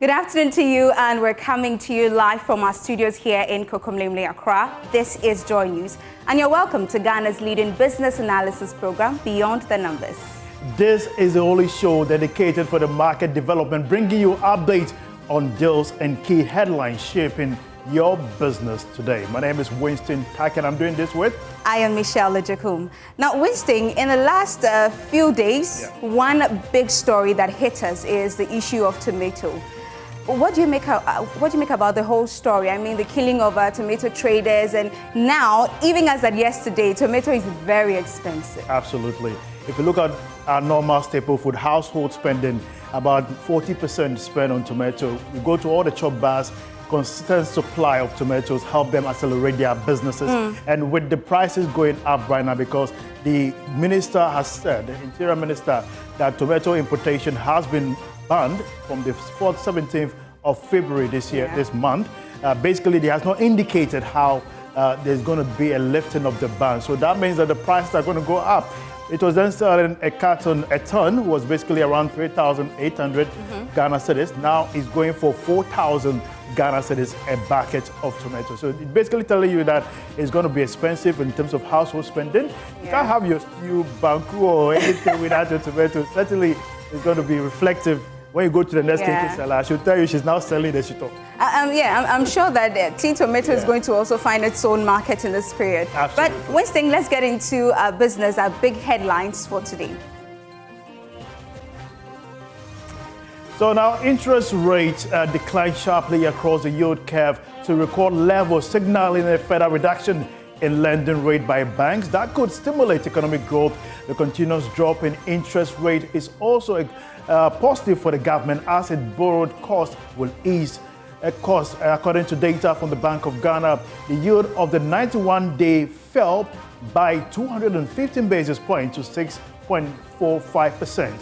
Good afternoon to you, and we're coming to you live from our studios here in Kokomlemle, Accra. This is Joy News, and you're welcome to Ghana's leading business analysis program, Beyond the Numbers. This is the only show dedicated for the market development, bringing you updates on deals and key headlines shaping your business today. My name is Winston Tack, and I'm doing this with... I am Michelle Lejakum. Now, Winston, in the last few days, one big story that hit us is the issue of tomato. What do you make about the whole story? I mean, the killing of tomato traders, and now, even as at yesterday, tomato is very expensive. Absolutely. If you look at our normal staple food, household spending, about 40% spent on tomato. You go to all the chop bars, consistent supply of tomatoes help them accelerate their businesses. And with the prices going up right now, because the minister has said, the interior minister, that tomato importation has been banned from the 4th, 17th of February this year, this month. Basically, they has not indicated how there's going to be a lifting of the ban. So that means that the prices are going to go up. It was then selling a ton was basically around 3,800 Ghana cedis. Now it's going for 4,000 Ghana cedis a bucket of tomatoes. So it's basically telling you that it's going to be expensive in terms of household spending. You can't have your stew, banku, or anything without your tomatoes. Certainly, it's going to be reflective. When you go to the next cake seller, she'll tell you she's now selling the shito. I'm sure that tea tomato is going to also find its own market in this period. Absolutely. But Winston, let's get into our business, our big headlines for today. So now interest rates declined sharply across the yield curve to record levels, signaling a further reduction in lending rate by banks. That could stimulate economic growth. The continuous drop in interest rate is also positive for the government, as its borrowed cost will ease. According to data from the Bank of Ghana, the yield of the 91-day fell by 215 basis points to 6.45%.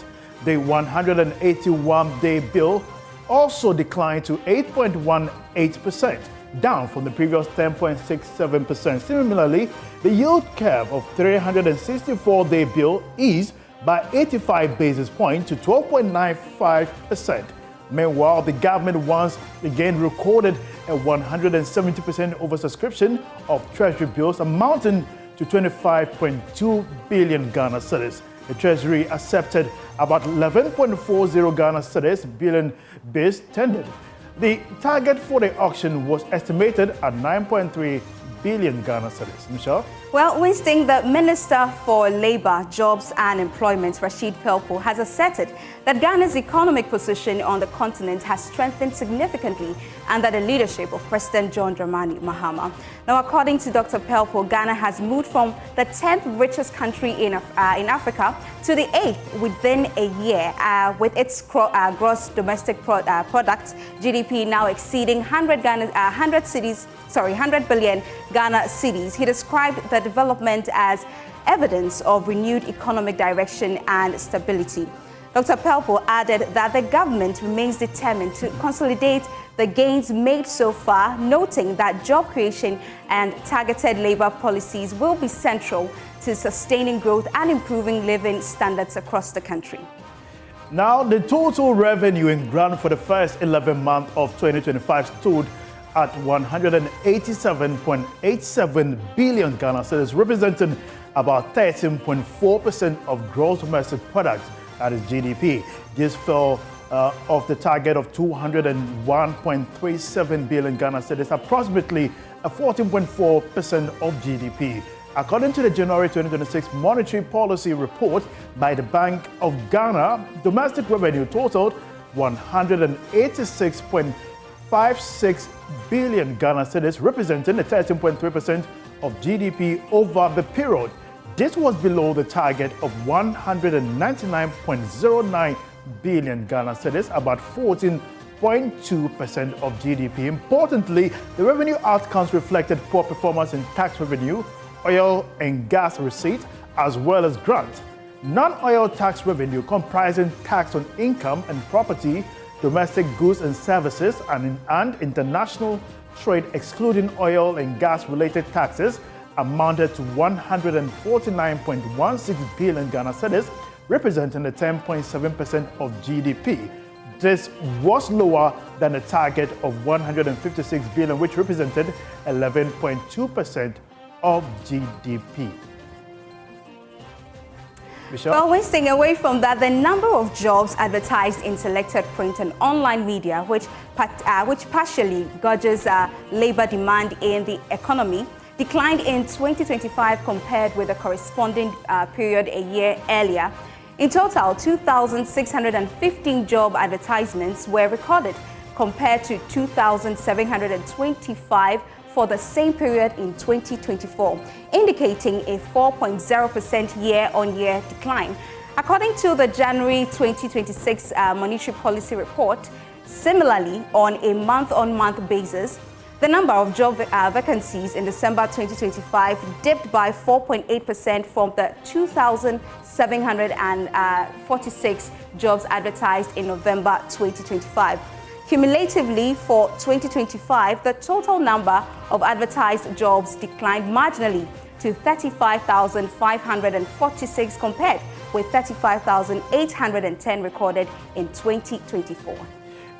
The 181-day bill also declined to 8.18%, down from the previous 10.67%. Similarly, the yield curve of 364-day bill eased by 85 basis points to 12.95%. Meanwhile, the government once again recorded a 170% oversubscription of treasury bills, amounting to 25.2 billion Ghana cedis. The treasury accepted about 11.40 Ghana cedis billion bids tendered. The target for the auction was estimated at 9.3 billion Ghana cedis. Michelle? Well, Winston, the Minister for Labour, Jobs and Employment, Rashid Pelpo, has asserted that Ghana's economic position on the continent has strengthened significantly under the leadership of President John Dramani Mahama. Now, according to Dr. Pelpo, Ghana has moved from the 10th richest country in Africa to the 8th within a year, with its gross domestic product, GDP, now exceeding 100 billion Ghana cedis. He described the development as evidence of renewed economic direction and stability. Dr. Pelpo added that the government remains determined to consolidate the gains made so far, noting that job creation and targeted labor policies will be central to sustaining growth and improving living standards across the country. Now, the total revenue in grant for the first 11 months of 2025 stood at 187.87 billion Ghana cedis, representing about 13.4% of gross domestic product, that is GDP. This fell off the target of 201.37 billion Ghana cedis, approximately 14.4% of GDP. According to the January 2026 Monetary Policy Report by the Bank of Ghana, domestic revenue totaled 186.56 billion Ghana cedis, representing 13.3% of GDP over the period. This was below the target of 199.09 billion Ghana cedis, about 14.2% of GDP. Importantly, the revenue outcomes reflected poor performance in tax revenue, oil and gas receipts, as well as grants. Non-oil tax revenue, comprising tax on income and property, domestic goods and services, and international trade, excluding oil and gas-related taxes, amounted to 149.16 billion Ghana cedis, representing 10.7% of GDP. This was lower than a target of 156 billion, which represented 11.2% of GDP. Michelle? Well, we're staying away from that, the number of jobs advertised in selected print and online media, which partially gauges labor demand in the economy, declined in 2025 compared with the corresponding period a year earlier. In total, 2,615 job advertisements were recorded, compared to 2,725 for the same period in 2024, indicating a 4.0% year-on-year decline. According to the January 2026 Monetary Policy Report, similarly, on a month-on-month basis, the number of job vacancies in December 2025 dipped by 4.8% from the 2,746 jobs advertised in November 2025. Cumulatively, for 2025, the total number of advertised jobs declined marginally to 35,546 compared with 35,810 recorded in 2024.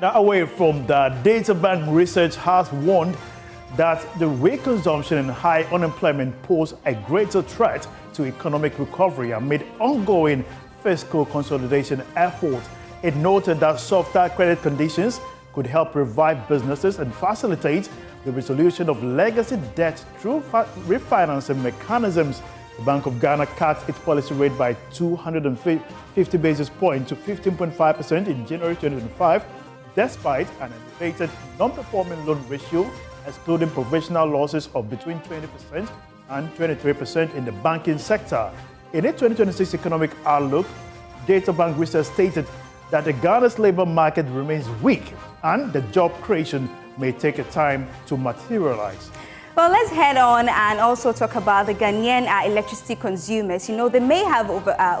Now, away from that, Data Bank research has warned that the weak consumption and high unemployment pose a greater threat to economic recovery amid ongoing fiscal consolidation efforts. It noted that softer credit conditions could help revive businesses and facilitate the resolution of legacy debt through refinancing mechanisms. The Bank of Ghana cut its policy rate by 250 basis points to 15.5% in January 2025, despite an elevated non-performing loan ratio, excluding provisional losses of between 20% and 23% in the banking sector. In its 2026 economic outlook, Data Bank research stated that the Ghana's labor market remains weak and the job creation may take a time to materialize. Well, let's head on and also talk about the Ghanaian electricity consumers. You know, they may have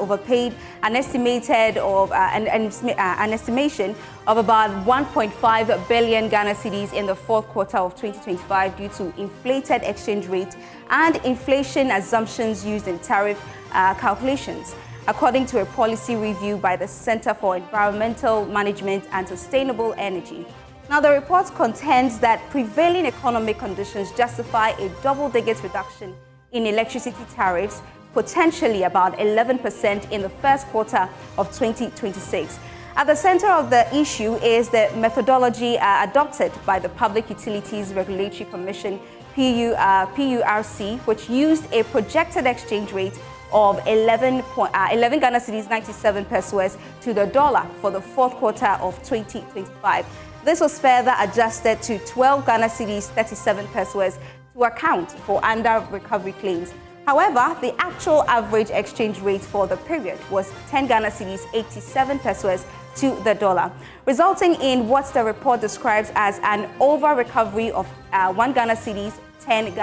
overpaid an estimated of an estimation of about 1.5 billion Ghana cedis in the fourth quarter of 2025 due to inflated exchange rate and inflation assumptions used in tariff calculations, according to a policy review by the Center for Environmental Management and Sustainable Energy. Now, the report contends that prevailing economic conditions justify a double-digit reduction in electricity tariffs, potentially about 11% in the first quarter of 2026. At the center of the issue is the methodology adopted by the Public Utilities Regulatory Commission, PURC, which used a projected exchange rate of 11 Ghana cedis 97 pesos to the dollar for the fourth quarter of 2025. This was further adjusted to 12 Ghana cedis 37 pesos to account for under-recovery claims. However, the actual average exchange rate for the period was 10 Ghana cedis 87 pesos to the dollar, resulting in what the report describes as an over-recovery of 1 Ghana cedis 10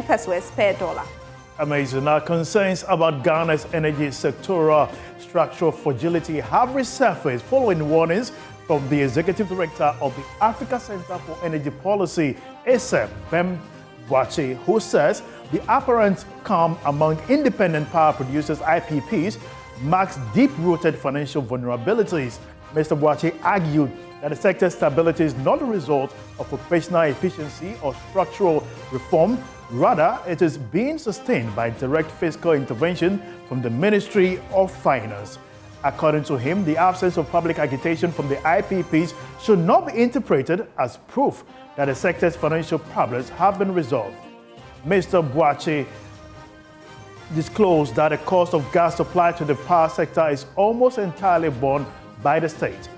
pesos per dollar. Amazing. Now, concerns about Ghana's energy sectoral structural fragility have resurfaced following warnings from the Executive Director of the Africa Center for Energy Policy, CEMSE, Bem Boakye, who says the apparent calm among independent power producers, IPPs, marks deep-rooted financial vulnerabilities. Mr. Boakye argued that the sector's stability is not a result of operational efficiency or structural reform. Rather, it is being sustained by direct fiscal intervention from the Ministry of Finance. According to him, the absence of public agitation from the IPPs should not be interpreted as proof that the sector's financial problems have been resolved. Mr. Boakye disclosed that the cost of gas supply to the power sector is almost entirely borne by the state.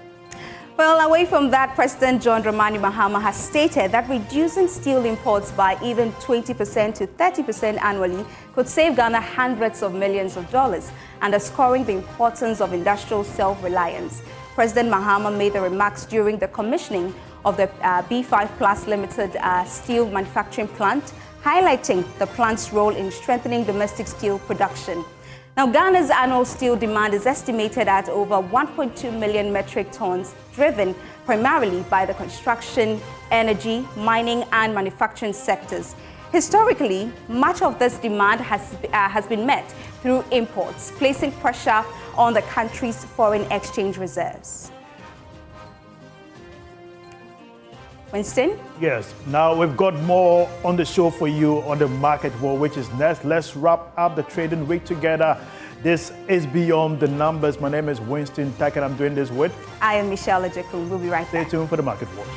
Well, away from that, President John Dramani Mahama has stated that reducing steel imports by even 20% to 30% annually could save Ghana hundreds of millions of dollars, underscoring the importance of industrial self-reliance. President Mahama made the remarks during the commissioning of the B5 Plus Limited steel manufacturing plant, highlighting the plant's role in strengthening domestic steel production. Now, Ghana's annual steel demand is estimated at over 1.2 million metric tons, driven primarily by the construction, energy, mining, and manufacturing sectors. Historically, much of this demand has been met through imports, placing pressure on the country's foreign exchange reserves. Winston? Yes. Now we've got more on the show for you on the market world, which is next. Let's wrap up the trading week together. This is Beyond the Numbers. My name is Winston Tack, and I'm doing this with... I am Michelle Ejekun. We'll be right back. Stay tuned for the Market Watch.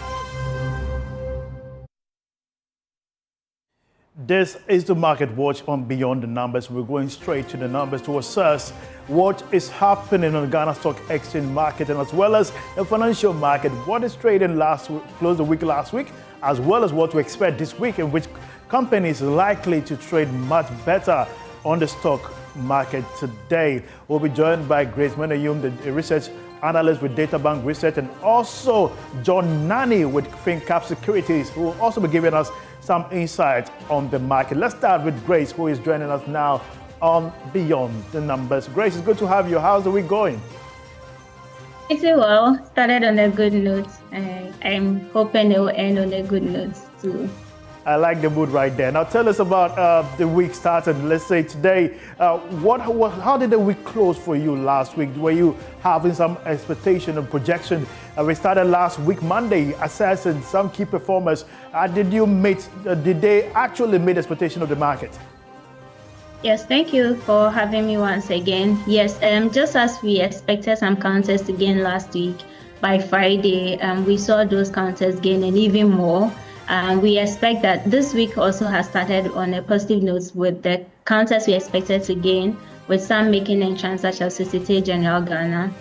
This is the Market Watch on Beyond the Numbers. We're going straight to the numbers to assess what is happening on the Ghana Stock Exchange market and as well as the financial market. What is trading closed the week last week, as well as what to expect this week, and which companies are likely to trade much better on the stock market today. We'll be joined by Grace Menayum, the research analyst with Databank Research, and also John Nani with FinCap Securities, who will also be giving us some insight on the market. Let's start with Grace, who is joining us now on Beyond the Numbers. Grace, it's good to have you. How's the week going? It's well. Started on a good note. I'm hoping it will end on a good note too. I like the mood right there. Now tell us about the week started. Let's say today, how did the week close for you last week? Were you having some expectation and projection? We started last week, Monday, assessing some key performers. Did they actually meet expectation of the market? Yes, thank you for having me once again. Yes, just as we expected some counters to gain last week, by Friday, we saw those counters gain and even more. We expect that this week also has started on a positive note with the counters we expected to gain, with some making entrance such as Societe Generale Ghana.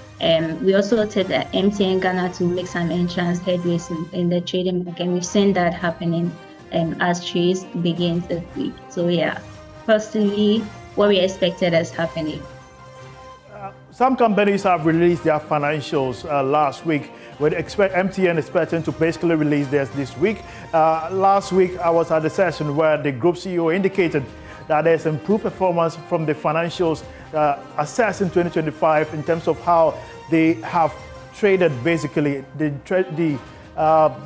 We also take the MTN Ghana to make some entrance headways in the trading market. We've seen that happening as trades begin this week. So yeah, positively, what we expected is happening. Some companies have released their financials last week. We expect MTN expecting to basically release theirs this week. Last week, I was at a session where the group CEO indicated that there's improved performance from the financials assessed in 2025 in terms of how they have traded, basically the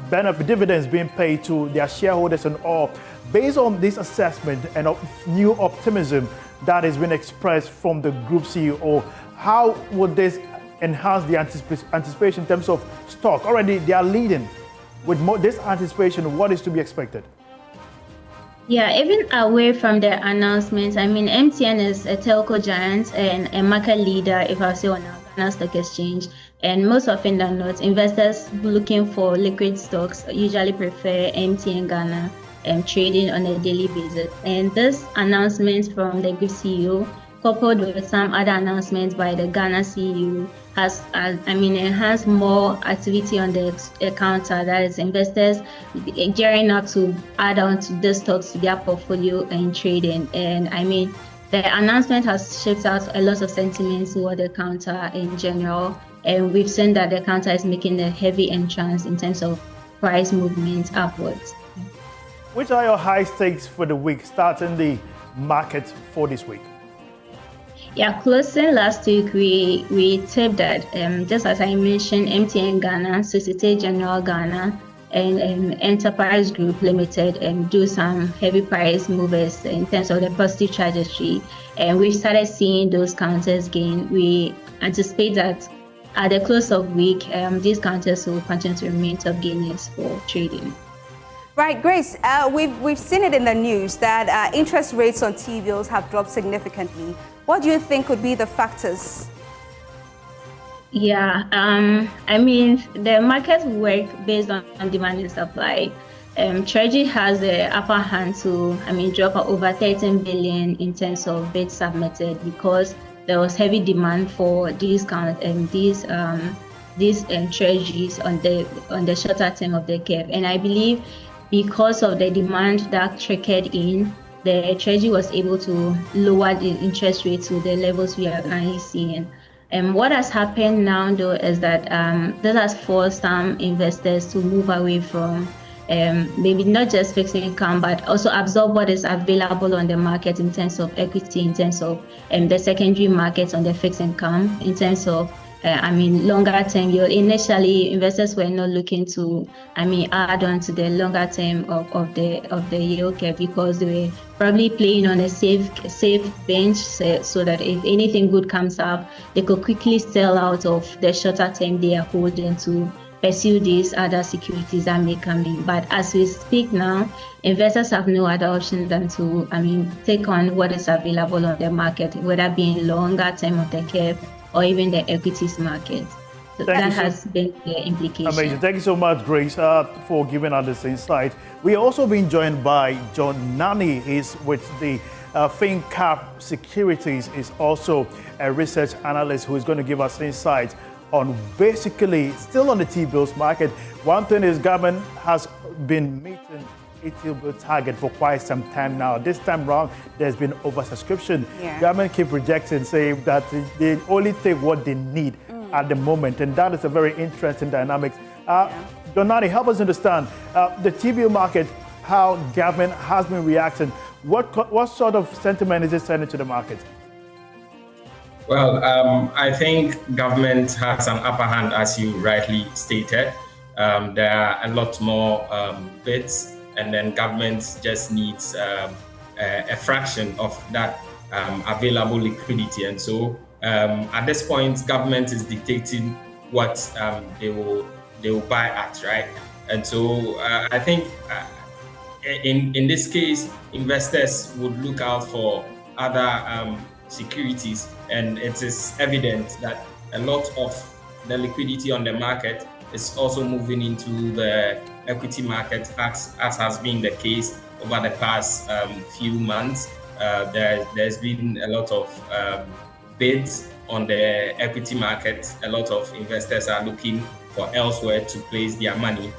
benefit dividends being paid to their shareholders and all. Based on this assessment and new optimism that has been expressed from the group CEO, how would this enhance the anticipation in terms of stock? Already they are leading. With this anticipation, what is to be expected? Yeah, even away from the announcements, I mean, MTN is a telco giant and a market leader, if I say, on our Ghana Stock Exchange. And most often than not, investors looking for liquid stocks usually prefer MTN Ghana trading on a daily basis. And this announcement from the group CEO, coupled with some other announcements by the Ghana CEO, has enhanced more activity on the counter. That is, investors gearing up to add on to the stocks to their portfolio and trading. And I mean, the announcement has shaped out a lot of sentiments toward the counter in general. And we've seen that the counter is making a heavy entrance in terms of price movement upwards. Which are your high stakes for the week, starting the market for this week? Yeah, closing last week, we tipped that, just as I mentioned, MTN Ghana, Societe Generale Ghana, and Enterprise Group Limited do some heavy price movers in terms of the positive trajectory. And we started seeing those counters gain. We anticipate that at the close of week, these counters will continue to remain top gainers for trading. Right, Grace, we've seen it in the news that interest rates on T-bills have dropped significantly. What do you think could be the factors? Yeah, I mean, the markets work based on demand and supply. Treasury has the upper hand to, drop over 13 billion in terms of bids submitted because there was heavy demand for these treasuries on the shorter term of the curve. And I believe because of the demand that trickled in, the Treasury was able to lower the interest rate to the levels we are currently seeing. And what has happened now, though, is that this has forced some investors to move away from maybe not just fixed income, but also absorb what is available on the market in terms of equity, in terms of the secondary markets on the fixed income, in terms of longer term yield. Initially, investors were not looking to, add on to the longer term of the yield curve because they were probably playing on a safe bench, so that if anything good comes up, they could quickly sell out of the shorter term they are holding to pursue these other securities that may come in. But as we speak now, investors have no other option than to, take on what is available on the market, whether being longer term of the curve or even the equities market. So that has been the implication. Amazing. Thank you so much, Grace, for giving us this insight. We are also being joined by John Nani. He's with the FinCap Securities, is also a research analyst who is going to give us insights on basically still on the T-bills market. One thing is government has been meeting a T-bill target for quite some time now. This time around, there's been oversubscription. Yeah. Government keep rejecting, saying that they only take what they need at the moment, and that is a very interesting dynamic. John Nani, help us understand the T-bill market, how government has been reacting. What sort of sentiment is it sending to the market? Well, I think government has an upper hand, as you rightly stated. There are a lot more bids, and then government just needs a fraction of that available liquidity. And so at this point, government is dictating what they will buy at, right? And so I think in this case, investors would look out for other securities, and it is evident that a lot of the liquidity on the market is also moving into the equity market, as has been the case over the past few months. There's been a lot of bids on the equity market. A lot of investors are looking for elsewhere to place their money.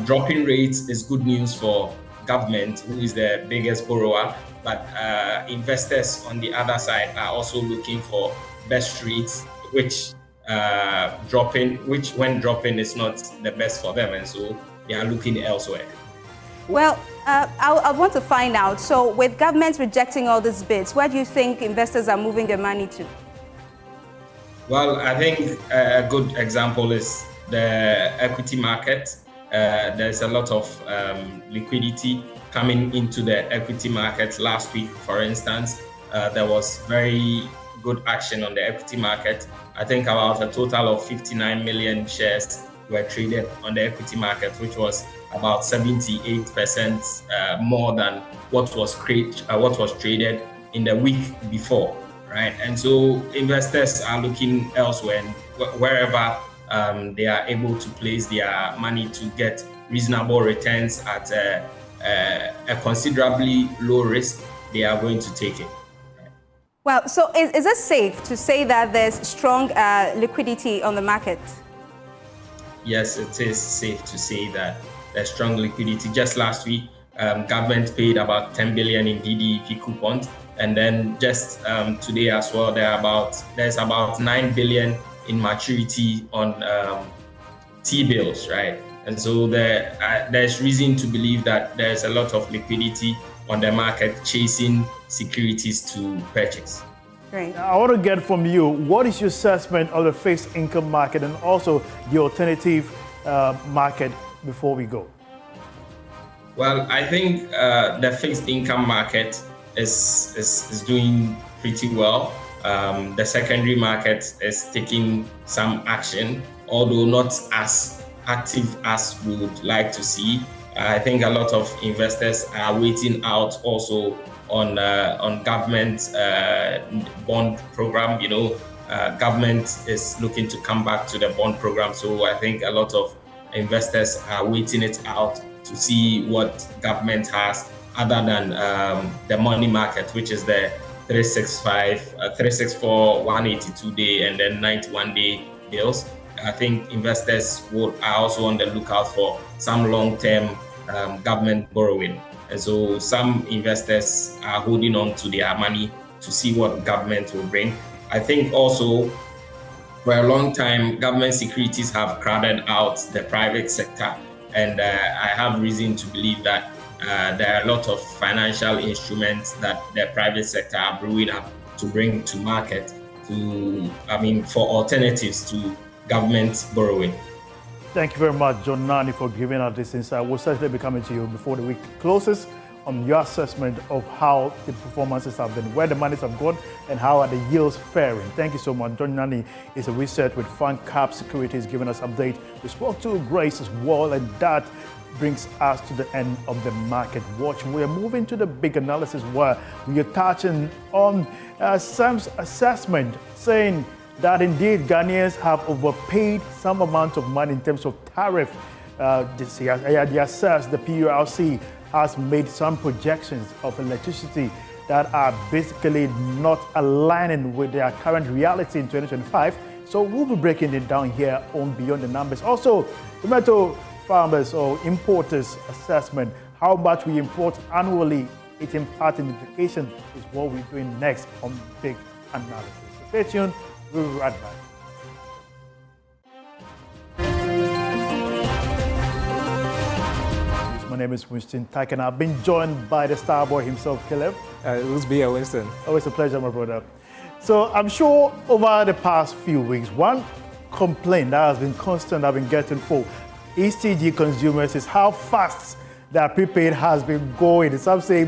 Dropping rates is good news for government, who is the biggest borrower, but investors on the other side are also looking for best rates, which when dropping is not the best for them, and so they are looking elsewhere. Well, I want to find out, so with government rejecting all these bids, where do you think investors are moving their money to? Well, I think a good example is the equity market. There's a lot of liquidity coming into the equity market. Last week, for instance, there was very good action on the equity market. I think about a total of 59 million shares were traded on the equity market, which was about 78% more than what was traded in the week before, right? And so investors are looking elsewhere, and wherever they are able to place their money to get reasonable returns at a considerably low risk, they are going to take it. Well, so is it safe to say that there's strong liquidity on the market? Yes, it is safe to say that there's strong liquidity. Just last week, government paid about 10 billion in DDP coupons, and then just today as well, there's about 9 billion in maturity on T-bills, right? And so there's reason to believe that there's a lot of liquidity on the market chasing securities to purchase. Great. I want to get from you, what is your assessment of the fixed income market and also the alternative market before we go? Well, I think the fixed income market is doing pretty well. The secondary market is taking some action, although not as active as we would like to see. I think a lot of investors are waiting out also on government bond program. Government is looking to come back to the bond program, so I think a lot of investors are waiting it out to see what government has other than the money market, which is the 365, 364, 182-day and then 91-day bills. I think investors are also on the lookout for some long-term government borrowing. And so some investors are holding on to their money to see what government will bring. I think also for a long time, government securities have crowded out the private sector. And I have reason to believe that there are a lot of financial instruments that the private sector are brewing up to bring to market for alternatives to government borrowing. Thank you very much, John Nani, for giving us this insight. We'll certainly be coming to you before the week closes on your assessment of how the performances have been, where the monies have gone, and how are the yields faring. Thank you so much. John Nani is a research with FunCap Securities giving us update. We spoke to Grace as well, and that brings us to the end of the market watch. We are moving to the big analysis where we are touching on CEMSE assessment, saying that indeed Ghanaians have overpaid some amount of money in terms of tariff. This year, the assess, the PURC has made some projections of electricity that are basically not aligning with their current reality in 2025. So we'll be breaking it down here on Beyond the Numbers. Also, tomato farmers or importers assessment, how much we import annually, its impact and implication is what we're doing next on Big Analysis. So stay tuned, we'll be right back. My name is Winston Tyke, and I've been joined by the star boy himself, Caleb. It was here, Winston. Always a pleasure, my brother. So I'm sure over the past few weeks, one complaint that has been constant I've been getting for ECG consumers is how fast their prepaid has been going. Some say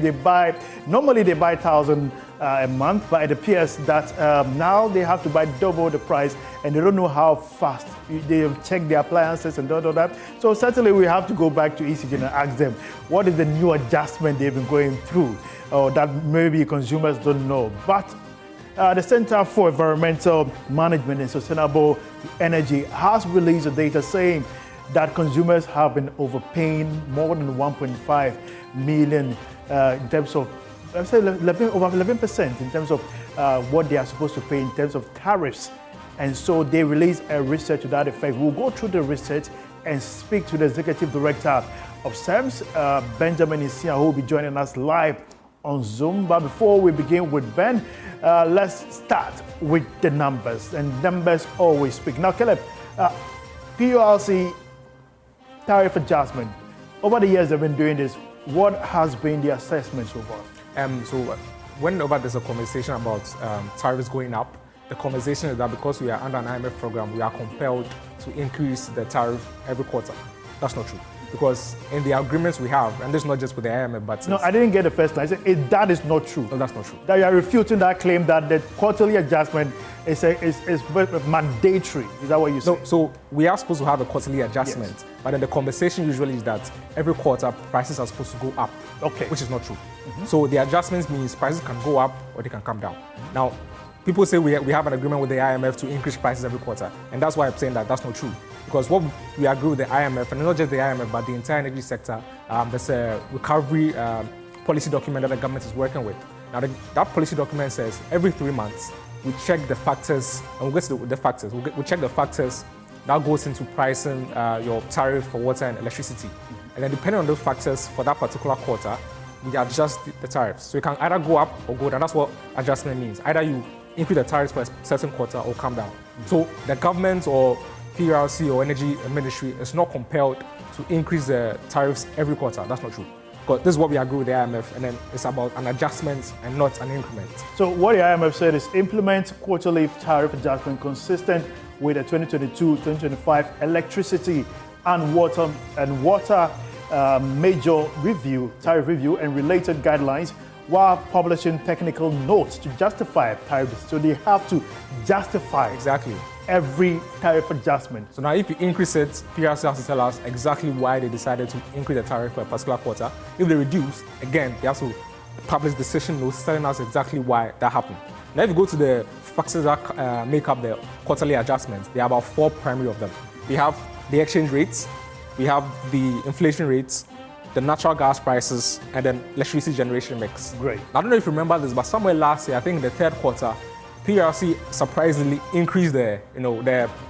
normally they buy 1,000 a month, but it appears that now they have to buy double the price, and they don't know how fast they've checked their appliances and all that. So certainly we have to go back to ECG and ask them what is the new adjustment they've been going through, or that maybe consumers don't know. But the Center for Environmental Management and Sustainable Energy has released the data saying that consumers have been overpaying more than 1.5 million in terms of, I say over 11% in terms of what they are supposed to pay in terms of tariffs. And so they released a research to that effect. We'll go through the research and speak to the Executive Director of CEMSE, Benjamin Isia, who will be joining us live on Zoom. But before we begin with Ben, let's start with the numbers. And numbers always speak. Now, Caleb, PURC tariff adjustment. Over the years they've been doing this, what has been the assessment so far? So whenever there's a conversation about tariffs going up, the conversation is that because we are under an IMF program, we are compelled to increase the tariff every quarter. That's not true. Because in the agreements we have, and this is not just with the IMF, but... No, I didn't get the first line. I said, that is not true. No, that's not true. That you are refuting that claim that the quarterly adjustment is mandatory. Is that what you say? No, so we are supposed to have a quarterly adjustment, yes. But then the conversation usually is that every quarter prices are supposed to go up, okay, which is not true. So the adjustments means prices can go up or they can come down. Now, people say we have an agreement with the IMF to increase prices every quarter, and that's why I'm saying that that's not true. Because what we agree with the IMF, and not just the IMF, but the entire energy sector, there's a recovery policy document that the government is working with. Now, that policy document says every 3 months, we check the factors, and we'll get to the factors. We check the factors that goes into pricing your tariff for water and electricity. And then depending on those factors for that particular quarter, we adjust the tariffs. So you can either go up or go down. That's what adjustment means. Either you increase the tariffs for a certain quarter or come down. So the government or PURC or Energy Ministry is not compelled to increase the tariffs every quarter. That's not true. Because this is what we agree with the IMF, and then it's about an adjustment and not an increment. So what the IMF said is implement quarterly tariff adjustment consistent with the 2022-2025 electricity and water major review, tariff review, and related guidelines, while publishing technical notes to justify tariffs. So they have to justify exactly every tariff adjustment. So now if you increase it, PRC has to tell us exactly why they decided to increase the tariff for a particular quarter. If they reduce, again, they have to publish decision notes telling us exactly why that happened. Now if you go to the factors that make up the quarterly adjustments, there are about 4 primary of them. We have the exchange rates, we have the inflation rates, the natural gas prices, and then electricity generation mix. Great. I don't know if you remember this, but somewhere last year, I think in the 3rd quarter, PRC surprisingly increased the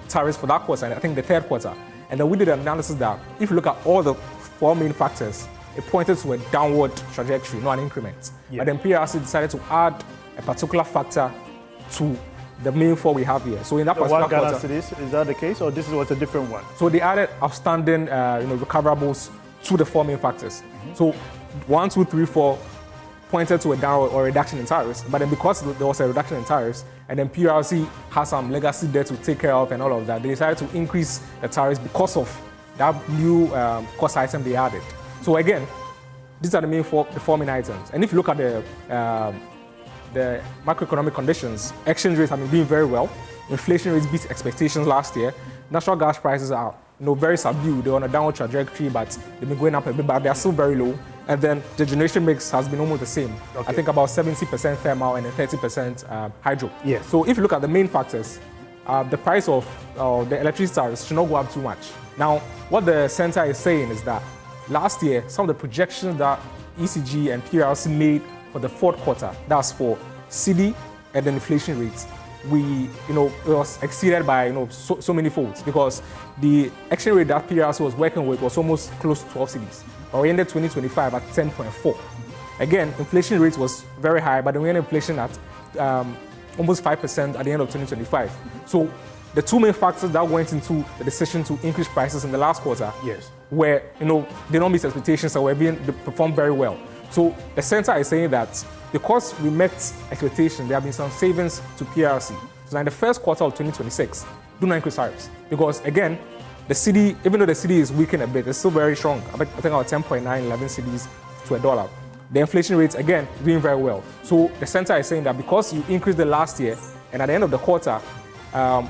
tariffs for that quarter, and I think the 3rd quarter. And then we did an analysis that if you look at all the 4 main factors, it pointed to a downward trajectory, not an increment. Yeah. But then PRC decided to add a particular factor to the main 4 we have here. So in that particular quarter, is that the case, or this was a different one? So they added outstanding recoverables to the 4 main factors. So 1, 2, 3, 4 pointed to a downward or reduction in tariffs, but then because there was a reduction in tariffs, and then PRC has some legacy debt to take care of and all of that, they decided to increase the tariffs because of that new cost item they added. So again, These are the four main items. And if you look at the macroeconomic conditions, exchange rates have been doing very well. Inflation rates beat expectations last year. Natural gas prices are very subdued. They're on a downward trajectory, but they've been going up a bit, but they're still very low. And then the generation mix has been almost the same. Okay. I think about 70% thermal and then 30% hydro. Yes. So if you look at the main factors, the price of the electricity tariffs should not go up too much. Now, what the center is saying is that last year, some of the projections that ECG and PRC made for the fourth quarter, that's for CD and then inflation rates, it was exceeded by so many folds, because the exchange rate that PRC was working with was almost close to 12 cedis. But we ended 2025 at 10.4. Again, inflation rate was very high, but then we ended inflation at almost 5% at the end of 2025. So the two main factors that went into the decision to increase prices in the last quarter, yes, were they don't meet expectations, and they performed very well. So the center is saying that because we met expectations, there have been some savings to PRC. So in the first quarter of 2026, do not increase tariffs, because again, the cedi, even though the cedi is weakened a bit, it's still very strong. I think about 10.9, 11 cedis to $1. The inflation rates, again, doing very well. So the center is saying that because you increased the last year, and at the end of the quarter,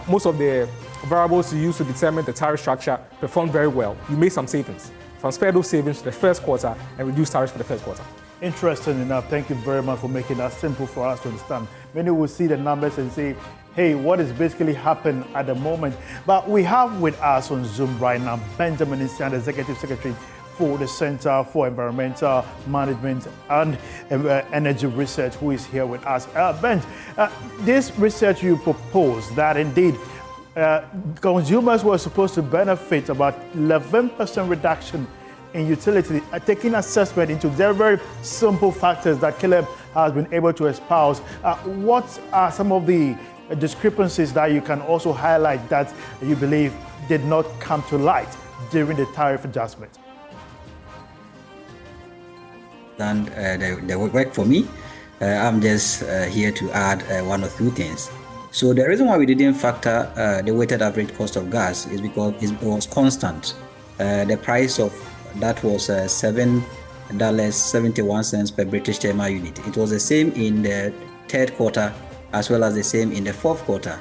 most of the variables you use to determine the tariff structure performed very well. You made some savings. Transfer those savings to the first quarter and reduce tariffs for the first quarter. Interesting enough. Thank you very much for making that simple for us to understand. Many will see the numbers and say, hey, what is basically happening at the moment? But we have with us on Zoom right now Benjamin Isian, Executive Secretary for the Center for Environmental Management and Energy Research, who is here with us. Ben, this research you proposed that indeed consumers were supposed to benefit about 11% reduction in utility, taking assessment into very, very simple factors that Caleb has been able to espouse. What are some of the discrepancies that you can also highlight that you believe did not come to light during the tariff adjustment? And they work for me. I'm just here to add one or two things. So the reason why we didn't factor the weighted average cost of gas is because it was constant. The price of that was $7.71 per British thermal unit. It was the same in the third quarter as well as the same in the fourth quarter.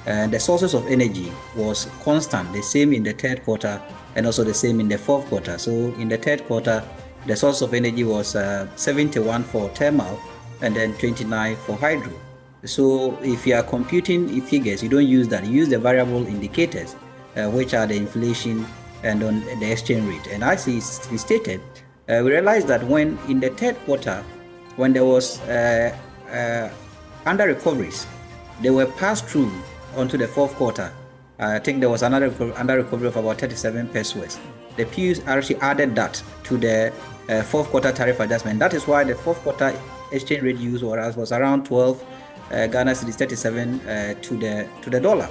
The sources of energy was constant, the same in the third quarter and also the same in the fourth quarter. So in the third quarter, the source of energy was 71 for thermal and then 29 for hydro. So if you are computing figures, you don't use that. You use the variable indicators, which are the inflation and on the exchange rate. And as he stated, we realized that when in the third quarter, when there was under recoveries, they were passed through onto the fourth quarter. I think there was another under recovery of about 37 pesos. The PRC added that to the fourth quarter tariff adjustment. That is why the fourth quarter exchange rate used was around 12 Ghana cedis 37 to the dollar.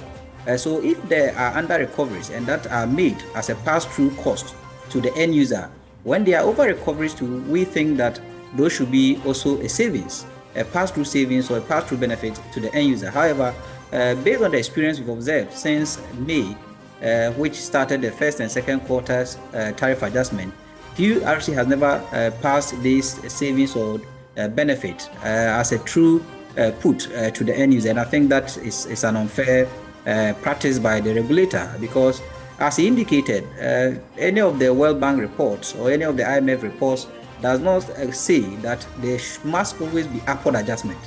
So if there are under recoveries and that are made as a pass-through cost to the end user, when there are over recoveries too, we think that those should be also a savings, a pass-through savings or a pass-through benefit to the end user. However, based on the experience we've observed since May, which started the first and second quarters tariff adjustment, PRC has never passed this savings or benefit as a true put to the end user. And I think that is an unfair practice by the regulator, because as he indicated, any of the World Bank reports or any of the IMF reports does not say that there must always be upward adjustment.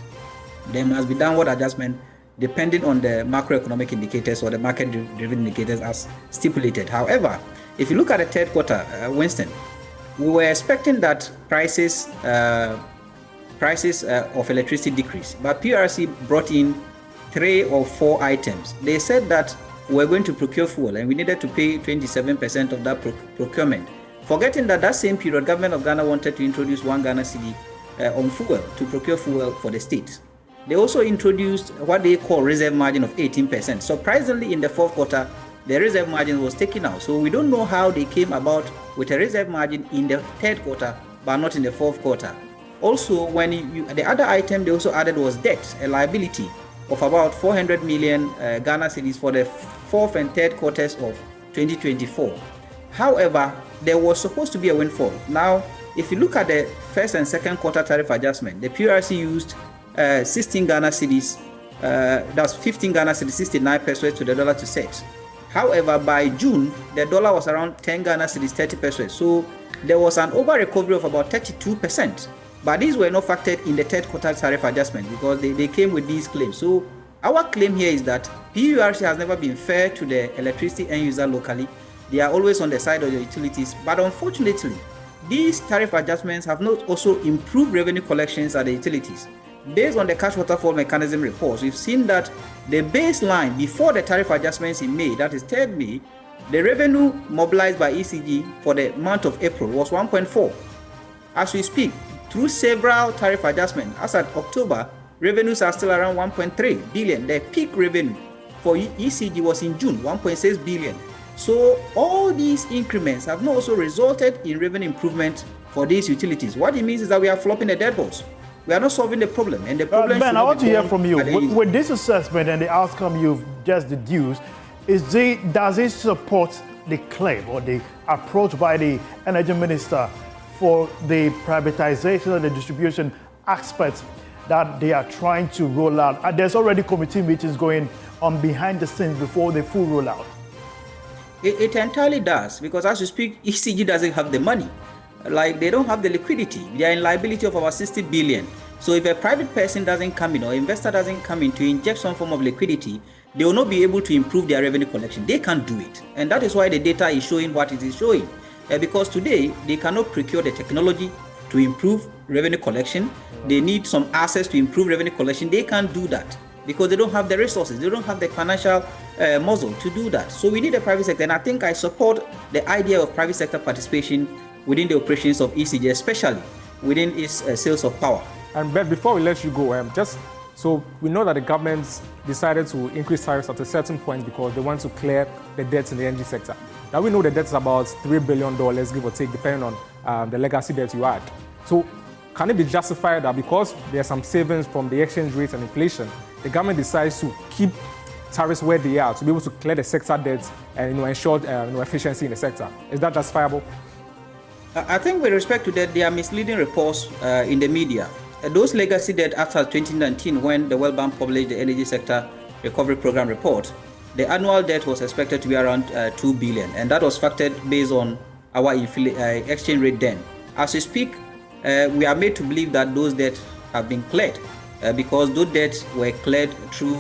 There must be downward adjustment depending on the macroeconomic indicators or the market-driven indicators as stipulated. However, if you look at the third quarter, Winston, we were expecting that prices of electricity decrease, but PRC brought in 3 or 4 items. They said that we're going to procure fuel and we needed to pay 27% of that procurement, forgetting that same period, government of Ghana wanted to introduce 1 Ghana cedi on fuel to procure fuel for the state. They also introduced what they call reserve margin of 18%. Surprisingly, in the fourth quarter, the reserve margin was taken out. So we don't know how they came about with a reserve margin in the third quarter, but not in the fourth quarter. Also, when the other item they also added was debt, a liability of about 400 million Ghana cedis for the fourth and third quarters of 2024. However, there was supposed to be a windfall. Now, if you look at the first and second quarter tariff adjustment, the PRC used 16 Ghana cedis, that's 15 Ghana cedis, 69 pesos to the dollar to set. However, by June, the dollar was around 10 Ghana cedis, 30 pesos. So there was an over recovery of about 32%. But these were not factored in the third quarter tariff adjustment because they came with these claims. So our claim here is that PURC has never been fair to the electricity end user locally. They are always on the side of the utilities. But unfortunately, these tariff adjustments have not also improved revenue collections at the utilities. Based on the cash waterfall mechanism reports, we've seen that the baseline before the tariff adjustments in May, that is 3rd May, the revenue mobilized by ECG for the month of April was 1.4. As we speak, through several tariff adjustments, as at October, revenues are still around 1.3 billion. The peak revenue for ECG was in June, 1.6 billion. So all these increments have not also resulted in revenue improvement for these utilities. What it means is that we are flopping the dead horse. We are not solving the problem, and the problem. Ben, I want to hear from you. With this assessment and the outcome you've just deduced, does it support the claim or the approach by the Energy Minister for the privatization and the distribution aspects that they are trying to roll out? And there's already committee meetings going on behind the scenes before the full rollout. It entirely does, because as you speak, ECG doesn't have the money. Like, they don't have the liquidity. They are in liability of about 60 billion. So if a private person doesn't come in or investor doesn't come in to inject some form of liquidity, they will not be able to improve their revenue collection. They can't do it. And that is why the data is showing what it is showing. Because today, they cannot procure the technology to improve revenue collection. They need some assets to improve revenue collection. They can't do that because they don't have the resources. They don't have the financial muscle to do that. So we need a private sector. And I think I support the idea of private sector participation within the operations of ECG, especially within its sales of power. And Ben, before we let you go, so we know that the government decided to increase tariffs at a certain point because they want to clear the debts in the energy sector. Now we know the debt is about $3 billion, give or take, depending on the legacy debt you add. So can it be justified that because there are some savings from the exchange rates and inflation, the government decides to keep tariffs where they are to be able to clear the sector debts and ensure efficiency in the sector? Is that justifiable? I think with respect to that, there are misleading reports in the media. Those legacy debt after 2019, when the World Bank published the Energy Sector Recovery Program report, the annual debt was expected to be around 2 billion, and that was factored based on our exchange rate then. As we speak, we are made to believe that those debts have been cleared because those debts were cleared through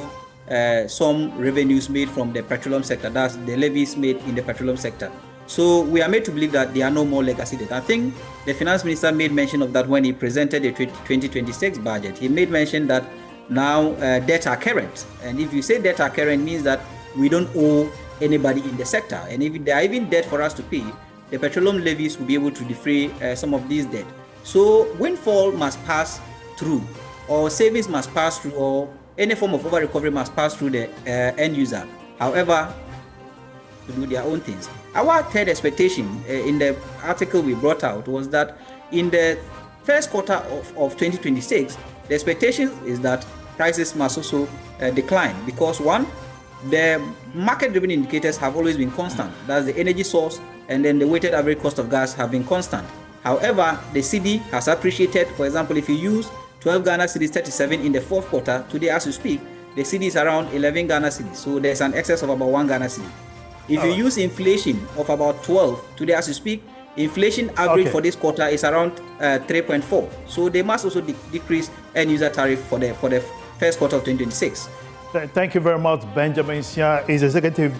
some revenues made from the petroleum sector, that's the levies made in the petroleum sector. So we are made to believe that there are no more legacy debt. I think the finance minister made mention of that when he presented the 2026 budget. He made mention that now debt are current. And if you say debt are current, means that we don't owe anybody in the sector. And if there are even debt for us to pay, the petroleum levies will be able to defray some of these debt. So windfall must pass through, or savings must pass through, or any form of over recovery must pass through the end user. However, to do their own things. Our third expectation in the article we brought out was that in the first quarter of 2026, the expectation is that prices must also decline because one, the market driven indicators have always been constant. That's the energy source, and then the weighted average cost of gas have been constant. However, the cedi has appreciated. For example, if you use 12 Ghana cedis 37 in the fourth quarter, today as we speak, the cedi is around 11 Ghana cedis. So there's an excess of about 1 Ghana cedi. If you use inflation of about 12, today as we speak, inflation average for this quarter is around 3.4. So they must also decrease end user tariff for the first quarter of 2026. Thank you very much, Benjamin Sia is Executive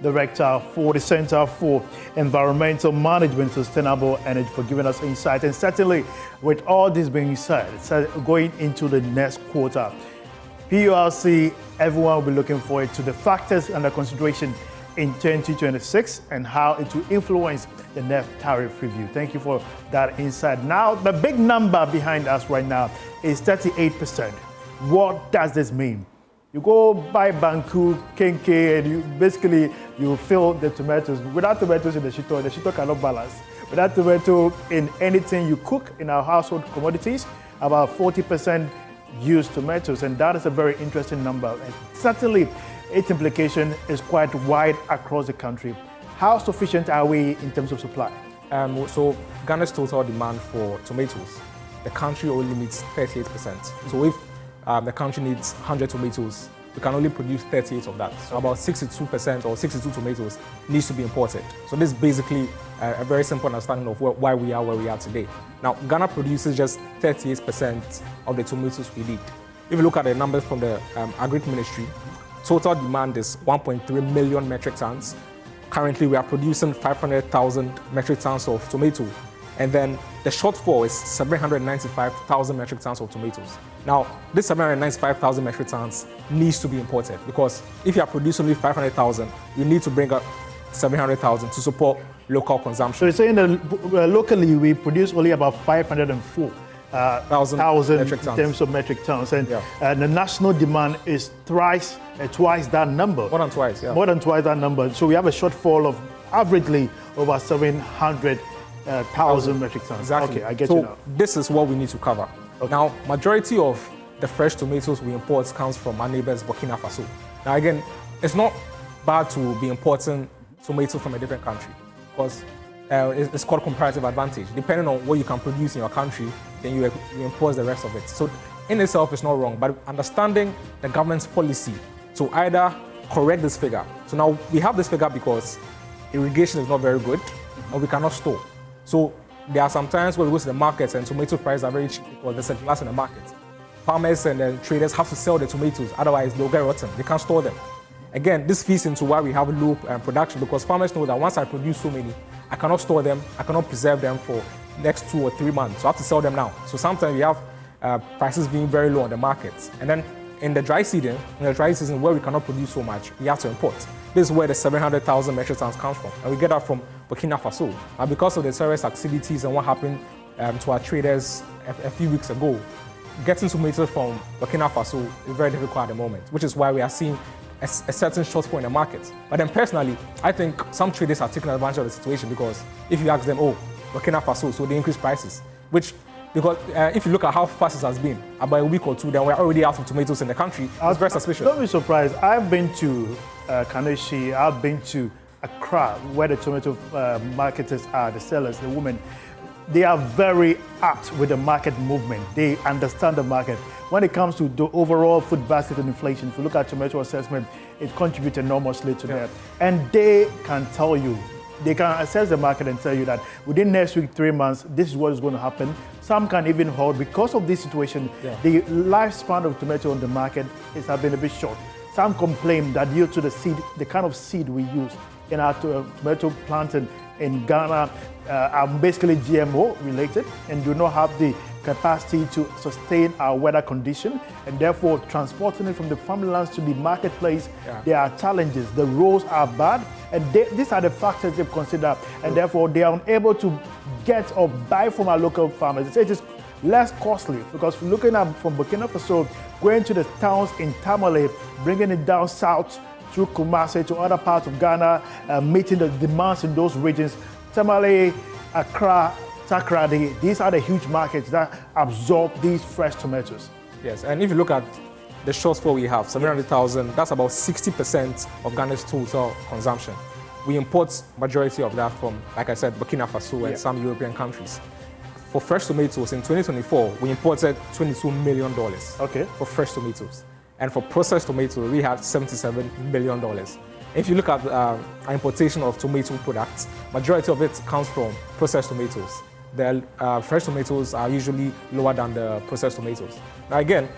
Director for the Center for Environmental Management, Sustainable Energy, for giving us insight. And certainly, with all this being said, going into the next quarter, PURC, everyone will be looking forward to the factors under consideration in 2026 and how it will influence the next tariff review. Thank you for that insight. Now, the big number behind us right now is 38%. What does this mean? You go buy Banku, Kenke, and you fill the tomatoes. Without tomatoes in the shito cannot balance. Without tomato in anything you cook in our household commodities, about 40% use tomatoes, and that is a very interesting number. And certainly, its implication is quite wide across the country. How sufficient are we in terms of supply? So Ghana's total demand for tomatoes, the country only meets 38%. So if the country needs 100 tomatoes, we can only produce 38 of that. So about 62% or 62 tomatoes needs to be imported. So this is basically a very simple understanding of why we are where we are today. Now, Ghana produces just 38% of the tomatoes we need. If you look at the numbers from the Agri Ministry, total demand is 1.3 million metric tons. Currently, we are producing 500,000 metric tons of tomato. And then the shortfall is 795,000 metric tons of tomatoes. Now, this 795,000 metric tons needs to be imported because if you are producing only 500,000, you need to bring up 700,000 to support local consumption. So you're saying that locally we produce only about 504,000 metric tons. in terms of metric tons, and the national demand is twice that number. More than twice, yeah. More than twice that number. So we have a shortfall of averagely over 700,000 metric tons. Exactly. Okay, I get you now. This is what we need to cover. Okay. Now, majority of the fresh tomatoes we import comes from our neighbors, Burkina Faso. Now, again, it's not bad to be importing tomato from a different country because it's called comparative advantage. Depending on what you can produce in your country, then you import the rest of it. So in itself, it's not wrong, but understanding the government's policy to either correct this figure. So now we have this figure because irrigation is not very good and we cannot store. So there are some times where we go to the markets and tomato prices are very cheap because there's a glass in the market. Farmers and then traders have to sell the tomatoes, otherwise they'll get rotten. They can't store them. Again, this feeds into why we have low production because farmers know that once I produce so many, I cannot store them, I cannot preserve them for next 2 or 3 months. So I have to sell them now. So sometimes we have prices being very low on the markets. And then in the dry season, where we cannot produce so much, we have to import. This is where the 700,000 metric tons comes from. And we get that from Burkina Faso. And because of the terrorist activities and what happened to our traders a few weeks ago, getting tomatoes from Burkina Faso is very difficult at the moment, which is why we are seeing a certain shortfall in the market. But then personally, I think some traders are taking advantage of the situation because if you ask them, oh, Burkina Faso, so they increase prices, which, because if you look at how fast it has been, about a week or two, then we're already out of tomatoes in the country. It's very suspicious. Don't be surprised. I've been to Kaneshi, I've been to Accra, where the tomato marketers are, the sellers, the women. They are very apt with the market movement. They understand the market. When it comes to the overall food basket and inflation, if you look at tomato assessment, it contributes enormously to that. And they can tell you, they can assess the market and tell you that within next week, 3 months, this is what is going to happen. Some can even hold, because of this situation, the lifespan of tomato on the market has been a bit short. Some complain that due to the seed, the kind of seed we use in our tomato planting in Ghana are basically GMO related and do not have the capacity to sustain our weather condition, and therefore transporting it from the farmlands to the marketplace, there are challenges. The roads are bad, and these are the factors they've considered, and therefore they are unable to get or buy from our local farmers. It is less costly because looking at from Burkina Faso, going to the towns in Tamale, bringing it down south through Kumasi to other parts of Ghana, meeting the demands in those regions. Tamale, Accra, Takrady, these are the huge markets that absorb these fresh tomatoes. Yes, and if you look at the shortfall we have, 700,000, that's about 60% of Ghana's total consumption. We import majority of that from, like I said, Burkina Faso and some European countries. For fresh tomatoes, in 2024, we imported $22 million for fresh tomatoes. And for processed tomatoes, we had $77 million. If you look at our importation of tomato products, majority of it comes from processed tomatoes. The fresh tomatoes are usually lower than the processed tomatoes. Now again,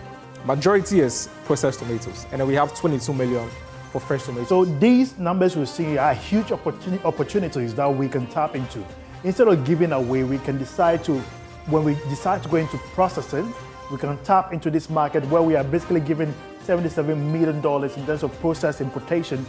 majority is processed tomatoes, and then we have 22 million for fresh tomatoes. So these numbers we see are huge opportunities that we can tap into. Instead of giving away, we can decide to, when we decide to go into processing, we can tap into this market where we are basically giving $77 million in terms of processed importation.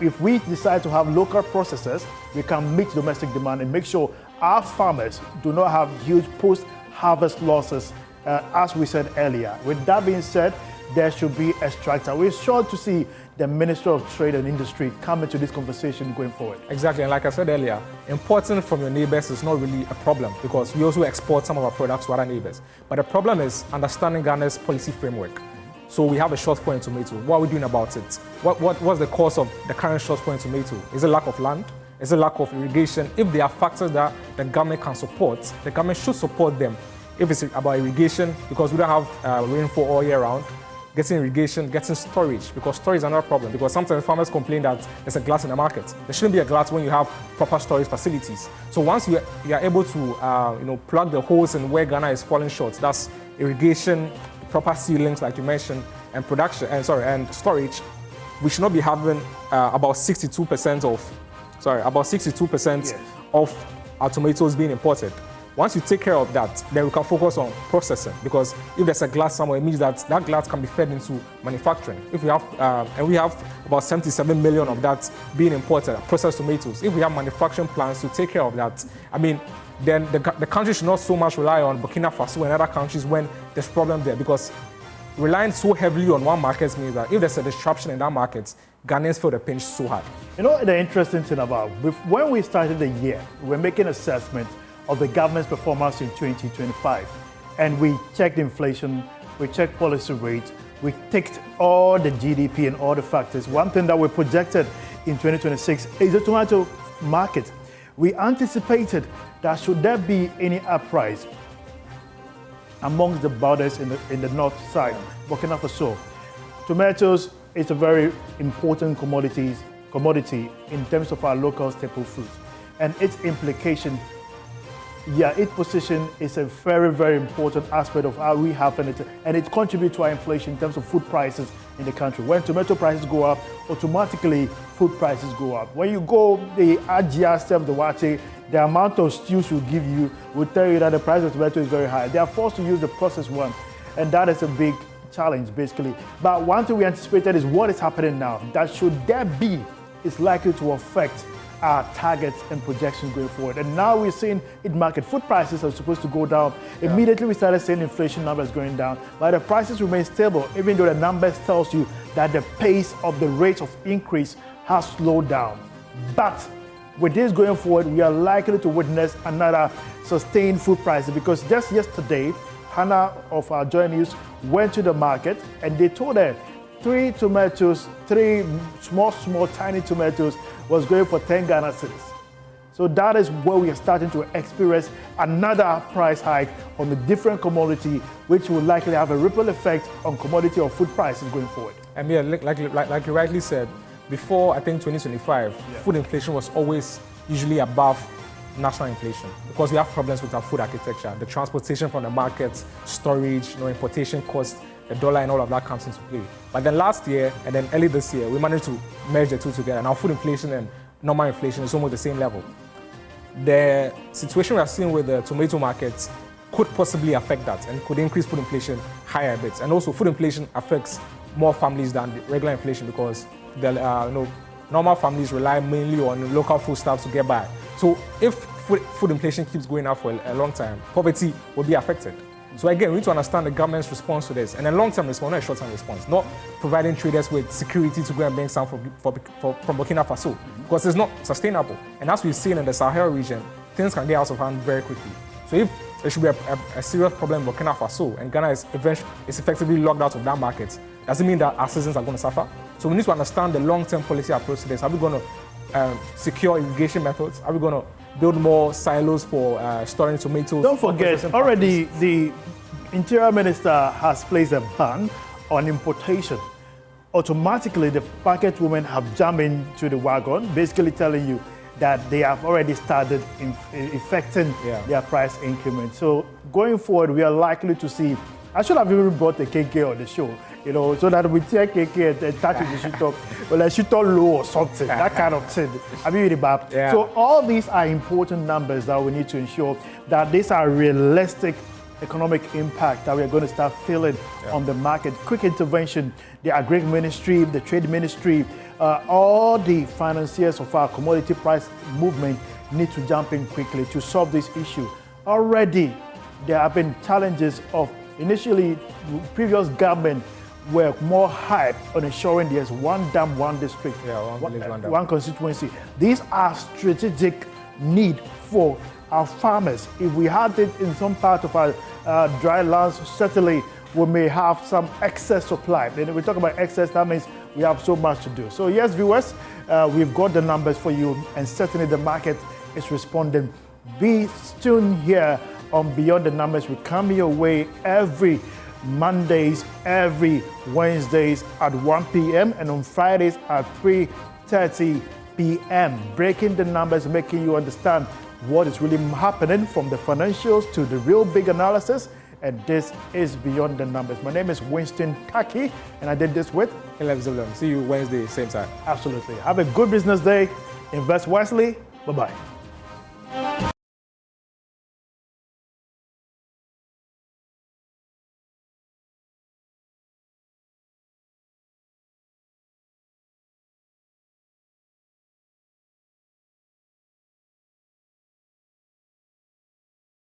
If we decide to have local processors, we can meet domestic demand and make sure our farmers do not have huge post-harvest losses, as we said earlier. With that being said, there should be a structure. We're sure to see the Minister of Trade and Industry come into this conversation going forward. Exactly, and like I said earlier, importing from your neighbors is not really a problem because we also export some of our products to other neighbors. But the problem is understanding Ghana's policy framework. So we have a shortfall in tomato. What are we doing about it? What's the cause of the current shortfall in tomato? Is it lack of land? Is it lack of irrigation? If there are factors that the government can support, the government should support them. If it's about irrigation, because we don't have rainfall all year round, getting irrigation, getting storage, because storage is another problem. Because sometimes farmers complain that there's a glut in the market. There shouldn't be a glut when you have proper storage facilities. So once you are able to plug the holes in where Ghana is falling short, that's irrigation, proper seedlings like you mentioned, and and storage, we should not be having about 62% of our tomatoes being imported. Once you take care of that, then we can focus on processing, because if there's a glut somewhere, it means that glut can be fed into manufacturing. If we have, and we have about 77 million of that being imported, processed tomatoes. If we have manufacturing plans to take care of that, I mean, then the country should not so much rely on Burkina Faso and other countries when there's problem there, because relying so heavily on one market means that if there's a disruption in that market, Ghanaians feel the pinch so hard. You know, the interesting thing about, when we started the year, we were making assessments of the government's performance in 2025. And we checked inflation, we checked policy rate, we ticked all the GDP and all the factors. One thing that we projected in 2026 is the tomato market. We anticipated that should there be any uprise amongst the borders in the north side, Burkina Faso, tomatoes is a very important commodity in terms of our local staple foods. And its implication, its position is a very, very important aspect of how we have it, and it contributes to our inflation in terms of food prices in the country. When tomato prices go up, automatically food prices go up. When you go the Ajia step, the Wache, the amount of stews will give you will tell you that the price of tomato is very high. They are forced to use the processed one, and that is a big challenge, basically. But one thing we anticipated is what is happening now, that should there be, is likely to affect our targets and projections going forward. And now we're seeing it market. Food prices are supposed to go down. Yeah. Immediately we started seeing inflation numbers going down, but the prices remain stable, even though the numbers tells you that the pace of the rate of increase has slowed down. But with this going forward, we are likely to witness another sustained food prices, because just yesterday, Hannah of our Joy News went to the market and they told her three small, tiny tomatoes was going for 10 Ghana cedis. So that is where we are starting to experience another price hike on the different commodity, which will likely have a ripple effect on commodity or food prices going forward. And yeah, like you rightly said, before I think 2025, food inflation was always usually above national inflation, because we have problems with our food architecture, the transportation from the markets, storage, importation costs, the dollar and all of that comes into play. But then last year and then early this year, we managed to merge the two together. Now food inflation and normal inflation is almost the same level. The situation we are seeing with the tomato markets could possibly affect that and could increase food inflation higher a bit. And also food inflation affects more families than the regular inflation, because the normal families rely mainly on local foodstuffs to get by. So if food inflation keeps going up for a long time, poverty will be affected. So again, we need to understand the government's response to this, and a long-term response, not a short-term response, not providing traders with security to go and bring some from Burkina Faso, because it's not sustainable. And as we've seen in the Sahel region, things can get out of hand very quickly. So if there should be a serious problem in Burkina Faso and Ghana is effectively locked out of that market, does it mean that our citizens are going to suffer? So we need to understand the long-term policy approach to this. Are we going to secure irrigation methods? Are we going to build more silos for storing tomatoes? Don't forget, already the Interior Minister has placed a ban on importation. Automatically, the market women have jumped into the wagon, basically telling you that they have already started effecting their price increment. So going forward, we are likely to see, I should have even brought the KK on the show, so that we take KK and touch the shoot up, well, I shoot all low or something, that kind of thing. I mean, so all these are important numbers that we need to ensure that these are realistic economic impact that we're going to start feeling on the market. Quick intervention, the Agri Ministry, the Trade Ministry, all the financiers of our commodity price movement need to jump in quickly to solve this issue. Already, there have been challenges of initially previous government were more hyped on ensuring there's one dam, one district, one constituency. These are strategic need for our farmers. If we had it in some part of our dry lands, certainly we may have some excess supply. And if we talk about excess, that means we have so much to do. So yes, viewers, We've got the numbers for you, and certainly the market is responding. Be tuned here on Beyond the Numbers. We come your way every Mondays, every Wednesdays at 1 p.m. and on Fridays at 3:30 p.m. Breaking the numbers, making you understand what is really happening from the financials to the real big analysis. And this is Beyond the Numbers. My name is Winston Kaki, and I did this with Caleb Zebulon. See you Wednesday, same time. Absolutely. Have a good business day. Invest wisely. Bye-bye.